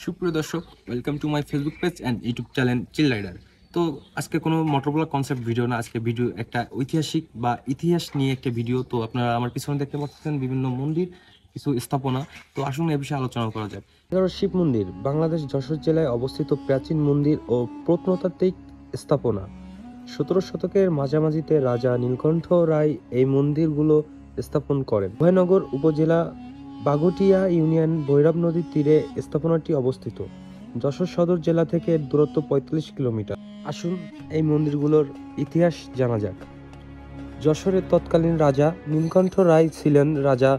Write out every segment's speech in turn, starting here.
সুপ্রিয় দর্শক, welcome to my Facebook page and YouTube channel chill rider. তো আজকে কোনো মোটরবোলা কনসেপ্ট ভিডিও না, আজকে ভিডিও একটা ঐতিহাসিক বা ইতিহাস নিয়ে একটা ভিডিও। তো আপনারা আমার পিছনে দেখতে পাচ্ছেন বিভিন্ন মন্দির, কিছু স্থাপনা। তো আসুন এ বিষয়ে আলোচনা করা যায়। শিব মন্দির বাংলাদেশ যশোর জেলায় অবস্থিত প্রাচীন মন্দির ও প্রত্নতাত্ত্বিক স্থাপনা। 17 শতকের মাঝামাঝিতে রাজা নীলকণ্ঠ রায় এই মন্দিরগুলো স্থাপন করেন। উভয়নগর উপজেলা বাগুটিয়া ইউনিয়ন ভৈরব নদীর তীরে স্থাপনাটি অবস্থিত। যশোর সদর জেলা থেকে দূরত্ব 45 কিলোমিটার। আসুন এই মন্দিরগুলোর ইতিহাস জানা যাক। যশোরের তৎকালীন রাজা নীলকণ্ঠ রায় ছিলেন রাজা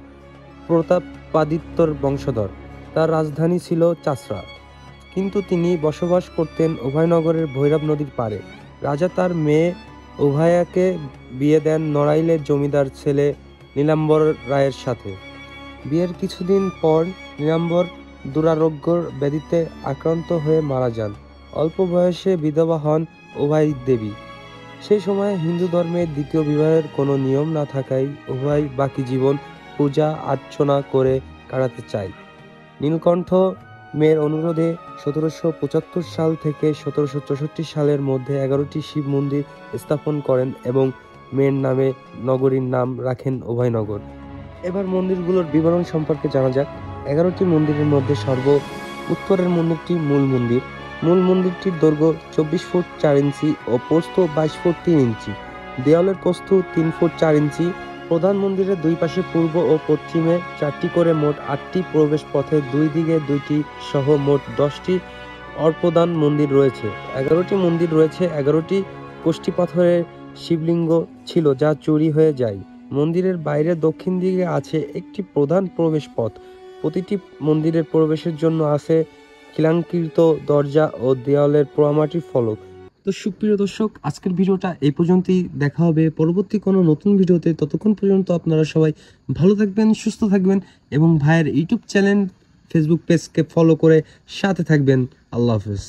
প্রতাপাদিত্যর বংশধর। তার রাজধানী ছিল চাষড়া, কিন্তু তিনি বসবাস করতেন উভয়নগরের ভৈরব নদীর পাড়ে। রাজা তার মেয়ে উভয়াকে বিয়ে দেন নড়াইলের জমিদার ছেলে নীলাম্বর রায়ের সাথে। বিয়ের কিছুদিন পর নীলাম্বর দুরারোগ্য ব্যাধিতে আক্রান্ত হয়ে মারা যান। অল্প বয়সে বিধবা হন উভয় দেবী। সেই সময় হিন্দু ধর্মের দ্বিতীয় বিবাহের কোনো নিয়ম না থাকায় উভয় বাকি জীবন পূজা অর্চনা করে কাটাতে চায়। নীলকণ্ঠ মেয়ের অনুরোধে 1775 সাল থেকে 1764 সালের মধ্যে 11টি শিব মন্দির স্থাপন করেন এবং মেয়ের নামে নগরীর নাম রাখেন উভয়নগর। এবার মন্দিরগুলোর বিবরণ সম্পর্কে জানা যাক। 11টি মন্দিরের মধ্যে উত্তরের মন্দিরটি মূল মন্দির। মূল মন্দিরটির দৈর্ঘ্য 24 ফুট 4 ইঞ্চি ও প্রস্থ 22 ফুট 3 ইঞ্চি। দেওয়ালের প্রস্থ 3 ফুট 4 ইঞ্চি। প্রধান মন্দিরের দুই পাশে পূর্ব ও পশ্চিমে 4টি করে মোট 8টি প্রবেশ পথে, দুই দিকে 2টি সহ মোট 10টি অপ্রধান মন্দির রয়েছে। 11টি মন্দির রয়েছে 11টি কোষ্ঠী পাথরের শিবলিঙ্গ ছিল, যা চুরি হয়ে যায়। মন্দিরের বাইরে দক্ষিণ দিকে আছে একটি প্রধান প্রবেশ পথ। প্রতিটি মন্দিরের প্রবেশের জন্য আছে খিলাঙ্কৃত দরজা ও দেওয়ালের পোড়ামাটির ফলক। তো সুপ্রিয় দর্শক, আজকের ভিডিওটা এই পর্যন্তই। দেখা হবে পরবর্তী কোনো নতুন ভিডিওতে। ততক্ষণ পর্যন্ত আপনারা সবাই ভালো থাকবেন, সুস্থ থাকবেন এবং ভাইয়ের ইউটিউব চ্যানেল ফেসবুক পেজকে ফলো করে সাথে থাকবেন। আল্লাহ হাফেজ।